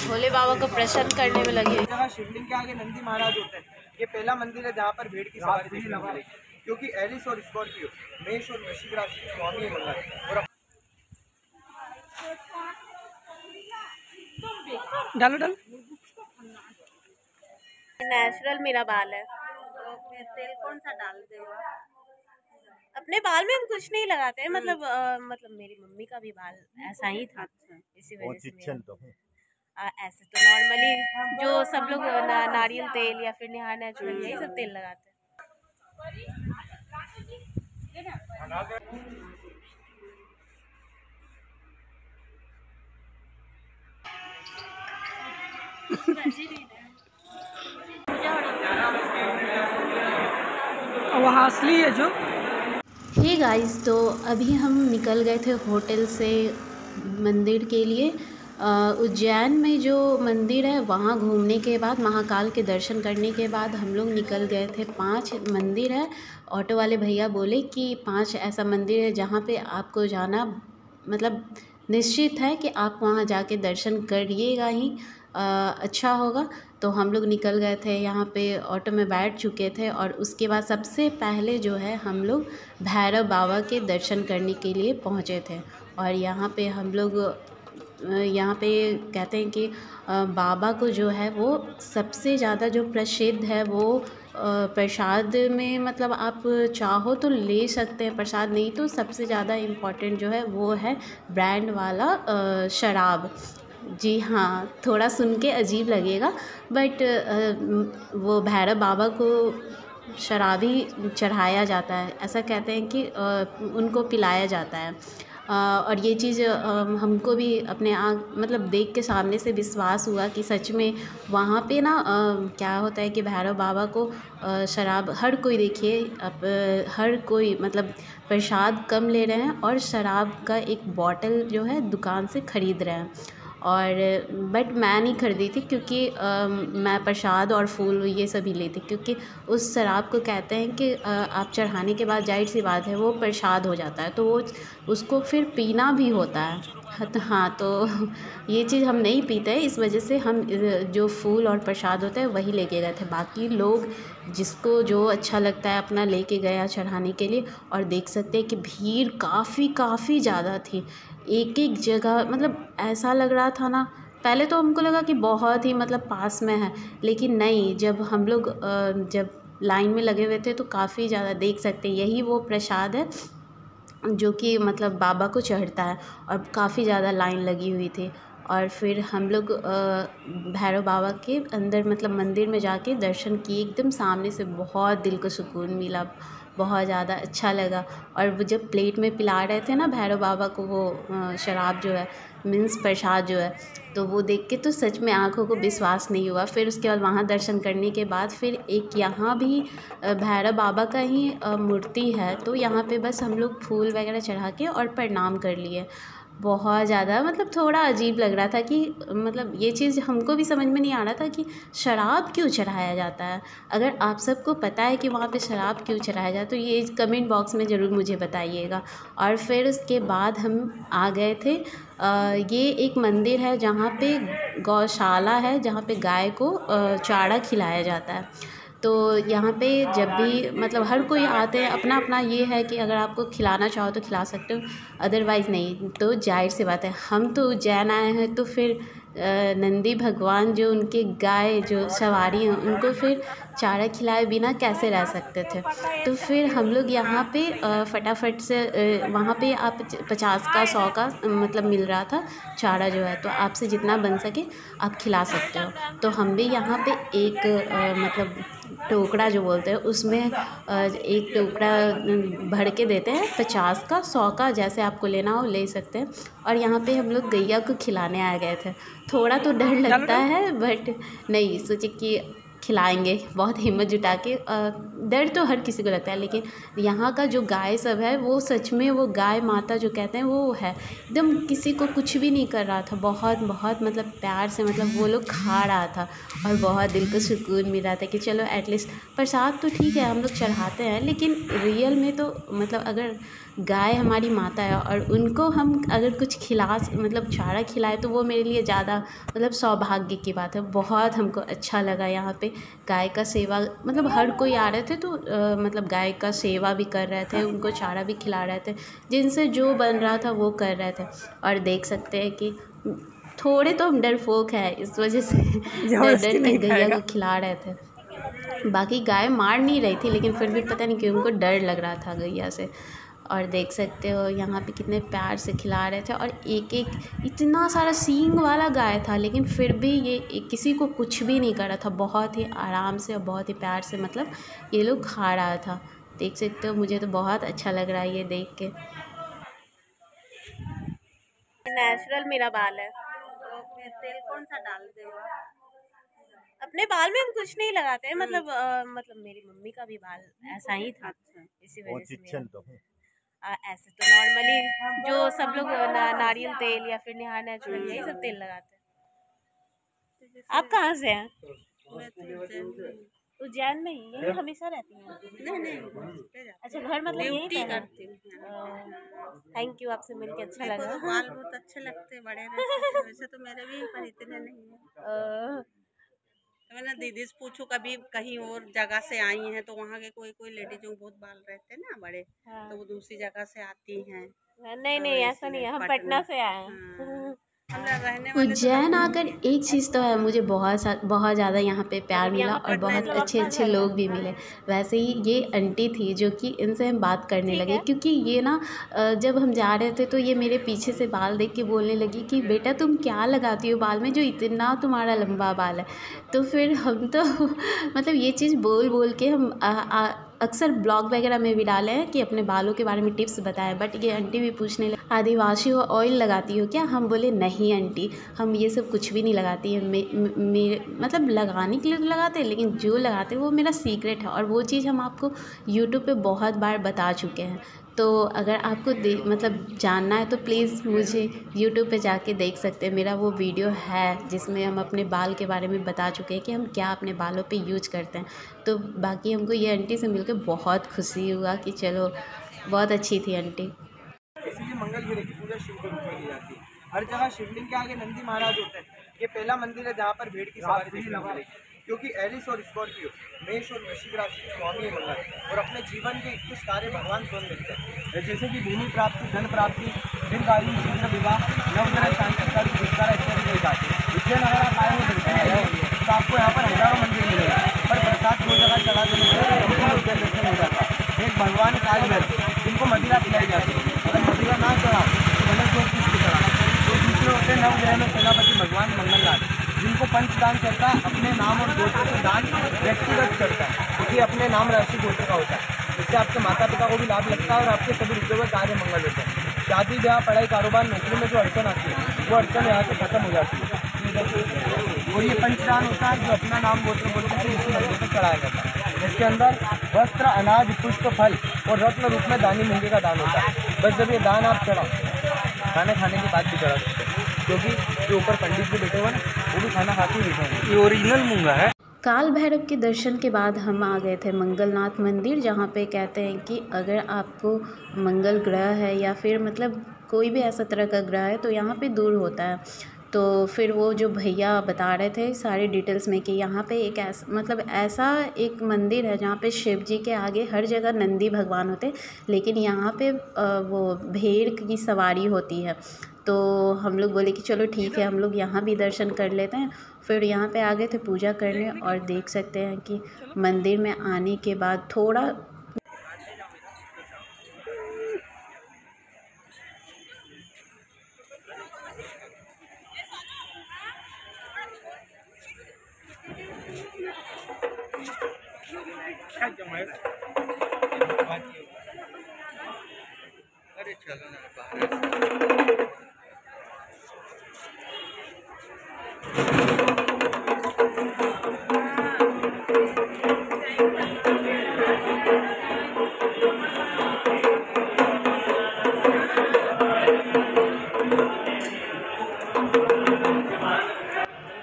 भोले बाबा को प्रसन्न करने में लगी हुई। शिवलिंग के आगे नंदी महाराज होते हैं। ये पहला मंदिर है जहाँ पर भेड़ की सवारी देखने को मिलेगी, क्योंकि एलिस और स्कॉर्पियो मेष और वृश्चिक राशि के स्वामी है मंगल। डालो डालो। नेचुरल मेरा बाल है तो फिर तेल कौन सा डाल देगा? अपने बाल में हम कुछ नहीं लगाते हैं, मतलब मेरी मम्मी का भी बाल ऐसा ही था, इसी वजह से ऐसे तो नॉर्मली जो सब लोग नारियल तेल या फिर निहार नेचुरल यही सब तेल लगाते हैं। वहाँ असली है जो। हे गाइस, तो अभी हम निकल गए थे होटल से मंदिर के लिए। उज्जैन में जो मंदिर है वहाँ घूमने के बाद, महाकाल के दर्शन करने के बाद हम लोग निकल गए थे। 5 मंदिर है। ऑटो वाले भैया बोले कि 5 ऐसा मंदिर है जहाँ पे आपको जाना मतलब निश्चित है कि आप वहाँ जाके दर्शन करिएगा ही अच्छा होगा। तो हम लोग निकल गए थे, यहाँ पे ऑटो में बैठ चुके थे और उसके बाद सबसे पहले जो है हम लोग भैरव बाबा के दर्शन करने के लिए पहुँचे थे। और यहाँ पे हम लोग यहाँ पे कहते हैं कि बाबा को जो है वो सबसे ज़्यादा जो प्रसिद्ध है वो प्रसाद में, मतलब आप चाहो तो ले सकते हैं प्रसाद, नहीं तो सबसे ज़्यादा इम्पॉर्टेंट जो है वो है ब्रांड वाला शराब। जी हाँ, थोड़ा सुन के अजीब लगेगा बट वो भैरव बाबा को शराब ही चढ़ाया जाता है, ऐसा कहते हैं कि उनको पिलाया जाता है। और ये चीज़ हमको भी अपने मतलब देख के सामने से विश्वास हुआ कि सच में वहाँ पे ना क्या होता है कि भैरव बाबा को शराब, हर कोई देखिए अब हर कोई मतलब प्रसाद कम ले रहे हैं और शराब का एक बॉटल जो है दुकान से ख़रीद रहे हैं। और बट मैं नहीं ख़रीदी थी क्योंकि मैं प्रसाद और फूल ये सभी लेती, क्योंकि उस शराब को कहते हैं कि आप चढ़ाने के बाद जाहिर सी बात है वो प्रसाद हो जाता है, तो वो उसको फिर पीना भी होता है। हाँ, तो ये चीज़ हम नहीं पीते हैं, इस वजह से हम जो फूल और प्रसाद होता है वही लेके गए थे। बाकी लोग जिसको जो अच्छा लगता है अपना लेके गया चढ़ाने के लिए। और देख सकते हैं कि भीड़ काफ़ी ज़्यादा थी, एक जगह मतलब ऐसा लग रहा था ना। पहले तो हमको लगा कि बहुत ही मतलब पास में है, लेकिन नहीं, जब हम लोग जब लाइन में लगे हुए थे तो काफ़ी ज़्यादा देख सकते हैं, यही वो प्रसाद है जो कि मतलब बाबा को चढ़ता है। और काफ़ी ज़्यादा लाइन लगी हुई थी। और फिर हम लोग भैरव बाबा के अंदर मतलब मंदिर में जाके दर्शन किए, एकदम सामने से बहुत दिल को सुकून मिला, बहुत ज़्यादा अच्छा लगा। और वो जब प्लेट में पिला रहे थे ना भैरव बाबा को वो शराब जो है मीन्स प्रसाद जो है, तो वो देख के तो सच में आँखों को विश्वास नहीं हुआ। फिर उसके बाद वहाँ दर्शन करने के बाद फिर एक यहाँ भी भैरव बाबा का ही मूर्ति है, तो यहाँ पे बस हम लोग फूल वगैरह चढ़ा के और प्रणाम कर लिए। बहुत ज़्यादा मतलब थोड़ा अजीब लग रहा था कि मतलब ये चीज़ हमको भी समझ में नहीं आ रहा था कि शराब क्यों चढ़ाया जाता है। अगर आप सबको पता है कि वहाँ पे शराब क्यों चढ़ाया जाता है तो ये कमेंट बॉक्स में ज़रूर मुझे बताइएगा। और फिर उसके बाद हम आ गए थे, ये एक मंदिर है जहाँ पे गौशाला है, जहाँ पे गाय को चारा खिलाया जाता है। तो यहाँ पे जब भी मतलब हर कोई आते हैं, अपना अपना ये है कि अगर आपको खिलाना चाहो तो खिला सकते हो, अदरवाइज़ नहीं। तो जाहिर सी बात है, हम तो उज्जैन आए हैं तो फिर नंदी भगवान जो उनके गाय जो सवारी हैं उनको फिर चारा खिलाए बिना कैसे रह सकते थे। तो फिर हम लोग यहाँ पे फटाफट से वहाँ पे आप 50 का 100 का मतलब मिल रहा था चारा जो है, तो आपसे जितना बन सके आप खिला सकते हो। तो हम भी यहाँ पे एक मतलब टोकरा जो बोलते हैं उसमें एक टोकरा भर के देते हैं, 50 का 100 का, जैसे आपको लेना हो ले सकते हैं। और यहाँ पे हम लोग गैया को खिलाने आ गए थे। थोड़ा तो डर लगता है बट नहीं, सोचे कि खिलाएंगे, बहुत हिम्मत जुटा के। डर तो हर किसी को लगता है, लेकिन यहाँ का जो गाय सब है वो सच में वो गाय माता जो कहते हैं वो है, एकदम किसी को कुछ भी नहीं कर रहा था, बहुत बहुत मतलब प्यार से मतलब वो लोग खा रहा था। और बहुत दिल को सुकून मिल रहा था कि चलो एटलीस्ट प्रसाद तो ठीक है हम लोग चढ़ाते हैं, लेकिन रियल में तो मतलब अगर गाय हमारी माता है और उनको हम अगर कुछ मतलब चारा खिलाए तो वो मेरे लिए ज़्यादा मतलब सौभाग्य की बात है। बहुत हमको अच्छा लगा यहाँ पे गाय का सेवा, मतलब हर कोई आ रहे थे तो मतलब गाय का सेवा भी कर रहे थे, उनको चारा भी खिला रहे थे, जिनसे जो बन रहा था वो कर रहे थे। और देख सकते हैं कि थोड़े तो हम डरपोक हैं, इस वजह से डर डर के गैया को खिला रहे थे। बाकी गाय मार नहीं रही थी, लेकिन फिर भी पता नहीं क्यों उनको डर लग रहा था गैया से। और देख सकते हो यहाँ पे कितने प्यार से खिला रहे थे, और एक एक इतना सारा सींग वाला गाय था, लेकिन फिर भी ये किसी को कुछ भी नहीं कर रहा था। बहुत ही आराम से और बहुत ही प्यार से मतलब ये लोग खा रहा था। देख सकते हो, मुझे तो बहुत अच्छा लग रहा है ये देख के। नेचुरल मेरा बाल है, तो फिर तेल कौन सा डालते हो? अपने बाल में हम कुछ नहीं लगाते हैं, मतलब मेरी मम्मी का भी बाल ऐसा ही था, इसी वजह से ऐसे तो नॉर्मली जो सब लोग नारियल तेल या फिर निहार नेचुरल यही सब तेल लगाते हैं। आप कहाँ से हैं? उज्जैन में ही यही हमेशा रहती हैं? नहीं अच्छा, घर मतलब यही करती हूँ। थैंक यू, आपसे मिलके अच्छा लगा। तो बाल बहुत अच्छे लगते हैं, बड़े रहते हैं। वैसे तो मेरे भी पर इतने नहीं है। तो मैंने दीदी से पूछो, कभी कहीं और जगह से आई हैं तो वहाँ के कोई लेडीजों बहुत बाल रहते हैं ना बड़े, तो वो दूसरी जगह से आती हैं। नहीं ऐसा नहीं है, हम पटना से आए हैं। उज्जैन आकर एक चीज़ तो है, मुझे बहुत ज़्यादा यहाँ पे प्यार मिला और बहुत अच्छे अच्छे लोग भी मिले। वैसे ही ये आंटी थी जो कि इनसे हम बात करने लगे, क्योंकि ये ना जब हम जा रहे थे तो ये मेरे पीछे से बाल देख के बोलने लगी कि बेटा तुम क्या लगाती हो बाल में जो इतना तुम्हारा लंबा बाल है। तो फिर हम तो मतलब ये चीज़ बोल बोल के हम अक्सर ब्लॉग वगैरह में भी डाले हैं कि अपने बालों के बारे में टिप्स बताएं। बट ये आंटी भी पूछने लगी आदिवासी ऑयल लगाती हो क्या? हम बोले नहीं आंटी, हम ये सब कुछ भी नहीं लगाती है। मेरे मतलब लगाने के लिए तो लगाते हैं, लेकिन जो लगाते हैं वो मेरा सीक्रेट है, और वो चीज़ हम आपको यूट्यूब पे बहुत बार बता चुके हैं। तो अगर आपको मतलब जानना है तो प्लीज़ मुझे यूट्यूब पे जाके देख सकते हैं। मेरा वो वीडियो है जिसमें हम अपने बाल के बारे में बता चुके हैं कि हम क्या अपने बालों पे यूज करते हैं। तो बाकी हमको ये आंटी से मिलकर बहुत खुशी हुआ कि चलो, बहुत अच्छी थी आंटी। इसलिए मंगल ग्रह की पूजा शिव के रूप में की जाती है। हर जगह शिवलिंग के आगे नंदी महाराज होते हैं। ये पहला मंदिर है जहाँ पर भेड़ की सवारी देखने को मिलेगी, क्योंकि एलिस और स्कॉर्पियो, मेष और वृश्चिक राशि के स्वामी है मंगल, और अपने जीवन के 21 कार्य भगवान स्वयं देते हैं, जैसे कि भूमि प्राप्ति, धन प्राप्ति, दीर्घायु, शीघ्र विवाह, नवग्रह शांति, छुटकारा इत्यादि के साथ। उज्जैन अगर आप आए हो तो आपको यहाँ पर हजारों मंदिर मिलेगा, पर प्रसाद 2 जगह चढ़ा देने से उज्जैन दर्शन हो जाता है। एक भगवान काल भैरव, जिनको मदिरा पिलाई जाती है, अगर मदिरा ना चढ़ा तो गलत लोग किसको चढ़ा। तो दूसरे होते हैं नवग्रह में सेनापति भगवान मंगलनाथ, जिनको पंचदान चढ़ता है। अपने नाम और गोत्र से दान व्यक्तिगत चढ़ता है, क्योंकि अपने नाम राशि गोत्र का होता है। इससे आपके माता पिता को भी लाभ लगता है और आपके सभी रुके हुए कार्य मंगल होते हैं। शादी ब्याह, पढ़ाई, कारोबार, नौकरी में जो अड़चन आती है वो अड़चन यहाँ से खत्म हो जाती है। और ये पंचदान होता है जो अपना नाम गोत्र बोलते हैं इसी मंदिर पर चढ़ाया जाता है। इसके अंदर वस्त्र, अनाज, पुष्प, फल और रत्न रूप में दानी मूंगे का दान होता है। बस जब ये दान आप चढ़ाओ, खाना खाने के बाद भी चढ़ा सकते हैं, क्योंकि जो ऊपर पंडित जी बैठे हुए हैं वो भी खाना खाते ही बैठे हैं। ये ओरिजिनल मूंगा है। काल भैरव के दर्शन के बाद हम आ गए थे मंगलनाथ मंदिर, जहाँ पे कहते हैं कि अगर आपको मंगल ग्रह है या फिर मतलब कोई भी ऐसा तरह का ग्रह है तो यहाँ पे दूर होता है। तो फिर वो जो भैया बता रहे थे सारी डिटेल्स में कि यहाँ पे एक ऐसा एक मंदिर है जहाँ पे शिव जी के आगे हर जगह नंदी भगवान होते हैं, लेकिन यहाँ पे वो भेड़ की सवारी होती है। तो हम लोग बोले कि चलो ठीक है, हम लोग यहाँ भी दर्शन कर लेते हैं। फिर यहाँ पे आ गए थे पूजा करने, और देख सकते हैं कि मंदिर में आने के बाद थोड़ा अरे चलो ना बाहर।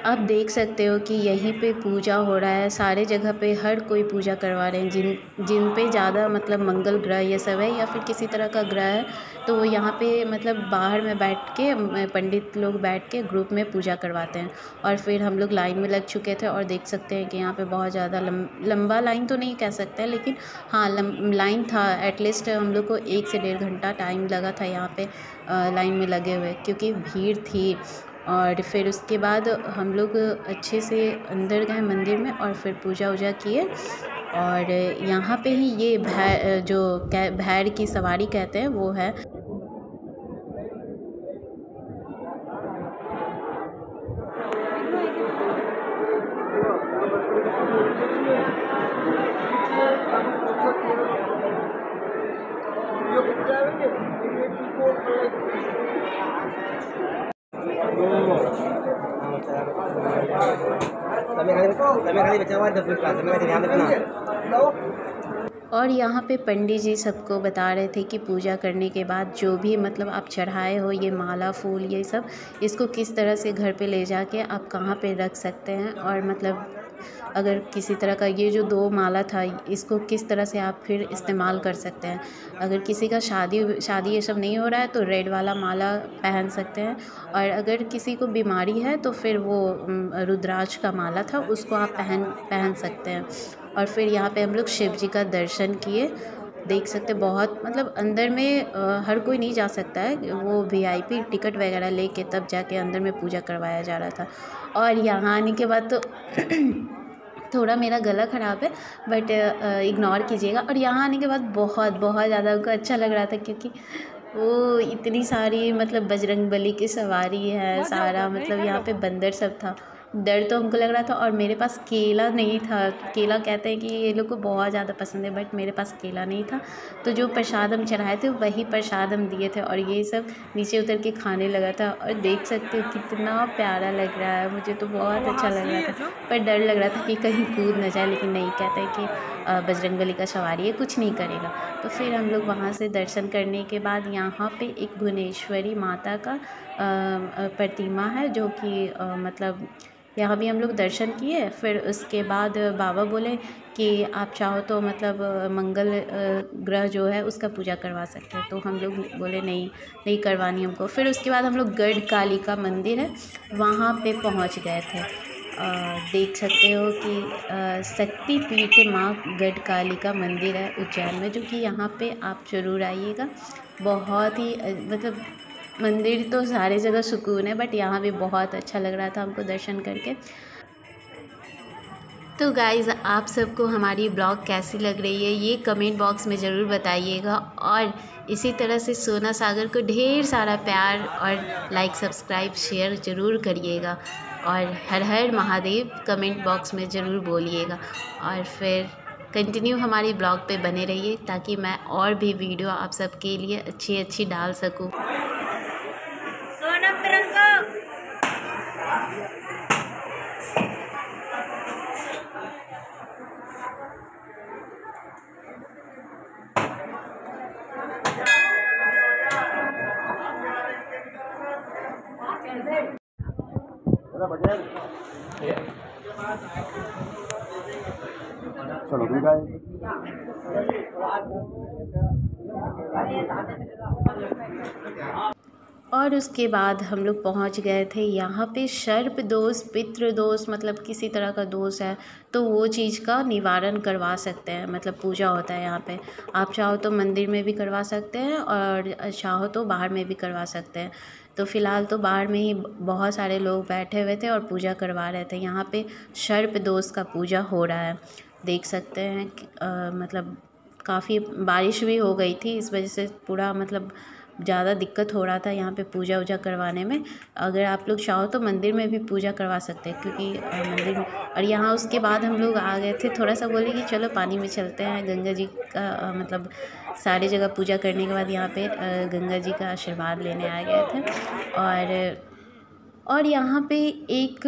आप देख सकते हो कि यहीं पे पूजा हो रहा है, सारे जगह पे हर कोई पूजा करवा रहे हैं। जिन पे ज़्यादा मतलब मंगल ग्रह ये सब है या फिर किसी तरह का ग्रह है, तो वो यहाँ पे मतलब बाहर में बैठ के पंडित लोग बैठ के ग्रुप में पूजा करवाते हैं। और फिर हम लोग लाइन में लग चुके थे और देख सकते हैं कि यहाँ पे बहुत ज़्यादा लंबा लाइन तो नहीं कह सकते हैं, लेकिन हाँ लाइन था। एटलीस्ट हम लोग को 1 से 1.5 घंटा टाइम लगा था यहाँ पे लाइन में लगे हुए, क्योंकि भीड़ थी। और फिर उसके बाद हम लोग अच्छे से अंदर गए मंदिर में और फिर पूजा वूजा किए। और यहाँ पे ही ये भैर की सवारी कहते हैं वो है। और यहाँ पे पंडित जी सबको बता रहे थे कि पूजा करने के बाद जो भी मतलब आप चढ़ाए हो ये माला फूल ये सब, इसको किस तरह से घर पे ले जाके आप कहाँ पे रख सकते हैं। और मतलब अगर किसी तरह का ये जो 2 माला था इसको किस तरह से आप फिर इस्तेमाल कर सकते हैं। अगर किसी का शादी ये सब नहीं हो रहा है तो रेड वाला माला पहन सकते हैं। और अगर किसी को बीमारी है तो फिर वो रुद्राक्ष का माला था उसको आप पहन सकते हैं। और फिर यहाँ पे हम लोग शिव जी का दर्शन किए। देख सकते बहुत मतलब अंदर में हर कोई नहीं जा सकता है, वो VIP टिकट वगैरह लेके तब जाके अंदर में पूजा करवाया जा रहा था। और यहाँ आने के बाद तो थोड़ा मेरा गला ख़राब है, बट इग्नोर कीजिएगा। और यहाँ आने के बाद बहुत ज़्यादा हमको अच्छा लग रहा था, क्योंकि वो इतनी सारी मतलब बजरंगबली की सवारी है, सारा मतलब यहाँ पे बंदर सब था। डर तो हमको लग रहा था। और मेरे पास केला नहीं था। केला कहते हैं कि ये लोग को बहुत ज़्यादा पसंद है, बट मेरे पास केला नहीं था। तो जो प्रसाद हम चढ़ाए थे वही प्रसाद हम दिए थे और ये सब नीचे उतर के खाने लगा था। और देख सकते हो कितना प्यारा लग रहा है, मुझे तो बहुत अच्छा लग रहा था। पर डर लग रहा था कि कहीं कूद न जाए, लेकिन नहीं, कहते हैं कि बजरंगबली का सवारी है, कुछ नहीं करेगा। तो फिर हम लोग वहाँ से दर्शन करने के बाद यहाँ पे एक भुवनेश्वरी माता का प्रतिमा है, जो कि मतलब यहाँ भी हम लोग दर्शन किए। फिर उसके बाद बाबा बोले कि आप चाहो तो मतलब मंगल ग्रह जो है उसका पूजा करवा सकते हैं। तो हम लोग बोले नहीं करवानी हमको। फिर उसके बाद हम लोग गढ़ काली का मंदिर है वहाँ पे पहुँच गए थे। देख सकते हो कि शक्तिपीठ माँ गढ़ काली का मंदिर है उज्जैन में, जो कि यहाँ पे आप ज़रूर आइएगा। बहुत ही मतलब मंदिर तो सारे जगह सुकून है, बट यहाँ भी बहुत अच्छा लग रहा था हमको दर्शन करके। तो गाइज़, आप सबको हमारी ब्लॉग कैसी लग रही है ये कमेंट बॉक्स में ज़रूर बताइएगा। और इसी तरह से सोना सागर को ढेर सारा प्यार और लाइक सब्सक्राइब शेयर ज़रूर करिएगा। और हर हर महादेव कमेंट बॉक्स में ज़रूर बोलिएगा। और फिर कंटिन्यू हमारी ब्लॉग पे बने रहिए, ताकि मैं और भी वीडियो आप सबके लिए अच्छी डाल सकूँ। चलो भी गए। और उसके बाद हम लोग पहुंच गए थे यहाँ पे सर्प दोष पितृ दोष, मतलब किसी तरह का दोष है तो वो चीज़ का निवारण करवा सकते हैं। मतलब पूजा होता है यहाँ पे, आप चाहो तो मंदिर में भी करवा सकते हैं और चाहो तो बाहर में भी करवा सकते हैं। तो फ़िलहाल तो बाहर में ही बहुत सारे लोग बैठे हुए थे और पूजा करवा रहे थे। यहाँ पे सर्प दोष का पूजा हो रहा है, देख सकते हैं। मतलब काफ़ी बारिश भी हो गई थी, इस वजह से पूरा मतलब ज़्यादा दिक्कत हो रहा था यहाँ पे पूजा वूजा करवाने में। अगर आप लोग चाहो तो मंदिर में भी पूजा करवा सकते हैं, क्योंकि मंदिर में। और यहाँ उसके बाद हम लोग आ गए थे, थोड़ा सा बोले कि चलो पानी में चलते हैं। गंगा जी का मतलब सारी जगह पूजा करने के बाद यहाँ पे गंगा जी का आशीर्वाद लेने आ गए थे। और यहाँ पे एक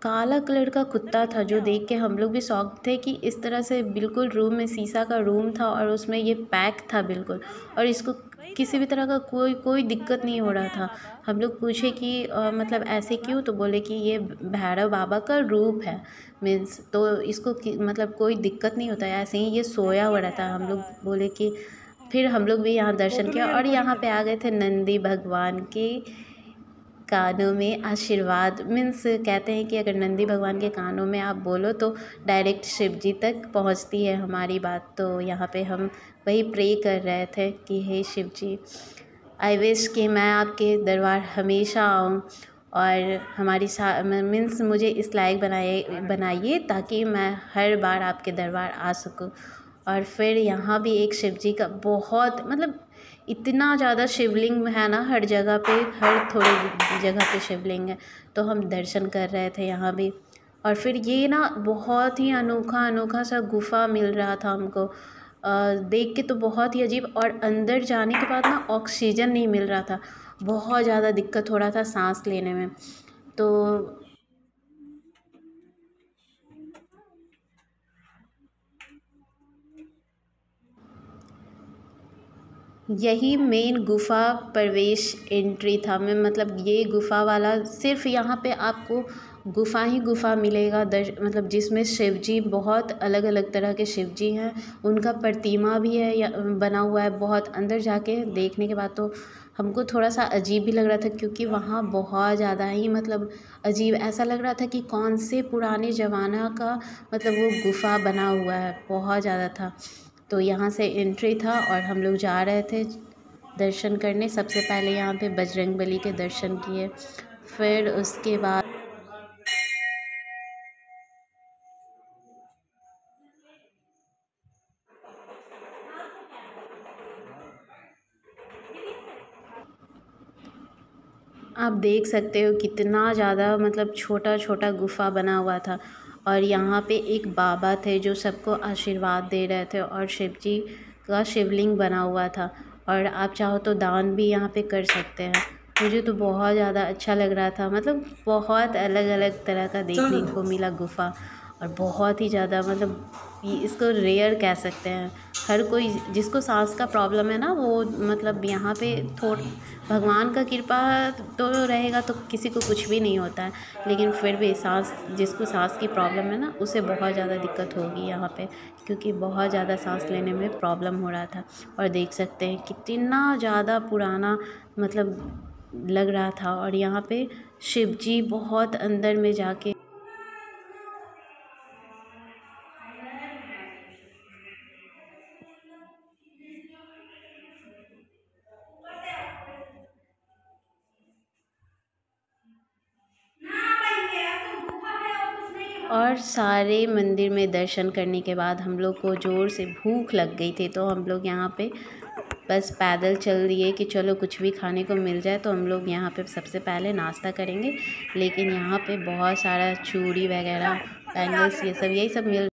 काला कलर का कुत्ता था, जो देख के हम लोग भी शॉक थे कि इस तरह से बिल्कुल रूम में शीशा का रूम था और उसमें ये पैक था बिल्कुल, और इसको किसी भी तरह का कोई दिक्कत नहीं हो रहा था। हम लोग पूछे कि मतलब ऐसे क्यों? तो बोले कि ये भैरव बाबा का रूप है, मीन्स तो इसको मतलब कोई दिक्कत नहीं होता है, ऐसे ही ये सोया हुआ रहता है। हम लोग बोले कि फिर हम लोग भी यहाँ दर्शन किया और यहाँ पे आ गए थे नंदी भगवान के कानों में आशीर्वाद। मीन्स कहते हैं कि अगर नंदी भगवान के कानों में आप बोलो तो डायरेक्ट शिव जी तक पहुंचती है हमारी बात। तो यहाँ पे हम वही प्रे कर रहे थे कि हे शिव जी, आई विश कि मैं आपके दरबार हमेशा आऊँ और हमारी मीन्स मुझे इस लायक बनाइए ताकि मैं हर बार आपके दरबार आ सकूँ। और फिर यहाँ भी एक शिव जी का बहुत मतलब इतना ज़्यादा शिवलिंग है ना, हर जगह पे, हर थोड़ी जगह पे शिवलिंग है। तो हम दर्शन कर रहे थे यहाँ भी। और फिर ये ना बहुत ही अनोखा सा गुफ़ा मिल रहा था हमको, देख के तो बहुत ही अजीब। और अंदर जाने के बाद ना ऑक्सीजन नहीं मिल रहा था, बहुत ज़्यादा दिक्कत हो रहा था सांस लेने में। तो यही मेन गुफ़ा प्रवेश एंट्री था। मैं मतलब ये गुफ़ा वाला सिर्फ यहाँ पे आपको गुफ़ा मिलेगा मतलब जिसमें शिव जी, बहुत अलग अलग तरह के शिव जी हैं, उनका प्रतिमा भी है या बना हुआ है। बहुत अंदर जाके देखने के बाद तो हमको थोड़ा सा अजीब भी लग रहा था, क्योंकि वहाँ बहुत ज़्यादा ही मतलब अजीब ऐसा लग रहा था कि कौन से पुराने ज़माना का मतलब वो गुफ़ा बना हुआ है, बहुत ज़्यादा था। तो यहाँ से एंट्री था और हम लोग जा रहे थे दर्शन करने। सबसे पहले यहाँ पे बजरंगबली के दर्शन किए, फिर उसके बाद आप देख सकते हो कितना ज़्यादा मतलब छोटा गुफ़ा बना हुआ था। और यहाँ पे एक बाबा थे जो सबको आशीर्वाद दे रहे थे और शिव जी का शिवलिंग बना हुआ था। और आप चाहो तो दान भी यहाँ पे कर सकते हैं। मुझे तो बहुत ज़्यादा अच्छा लग रहा था, मतलब बहुत अलग अलग तरह का देखने को मिला गुफ़ा। और बहुत ही ज़्यादा मतलब इसको रेयर कह सकते हैं। हर कोई जिसको सांस का प्रॉब्लम है ना, वो मतलब यहाँ पे भगवान का कृपा तो रहेगा तो किसी को कुछ भी नहीं होता है। लेकिन फिर भी जिसको सांस की प्रॉब्लम है ना, उसे बहुत ज़्यादा दिक्कत होगी यहाँ पे, क्योंकि बहुत ज़्यादा सांस लेने में प्रॉब्लम हो रहा था। और देख सकते हैं कितना ज़्यादा पुराना मतलब लग रहा था। और यहाँ पे शिव जी बहुत अंदर में जाके और सारे मंदिर में दर्शन करने के बाद हम लोग को ज़ोर से भूख लग गई थी। तो हम लोग यहाँ पे बस पैदल चल दिए कि चलो कुछ भी खाने को मिल जाए। तो हम लोग यहाँ पे सबसे पहले नाश्ता करेंगे, लेकिन यहाँ पे बहुत सारा चूड़ी वगैरह, बैंगल्स, ये सब यही सब मिल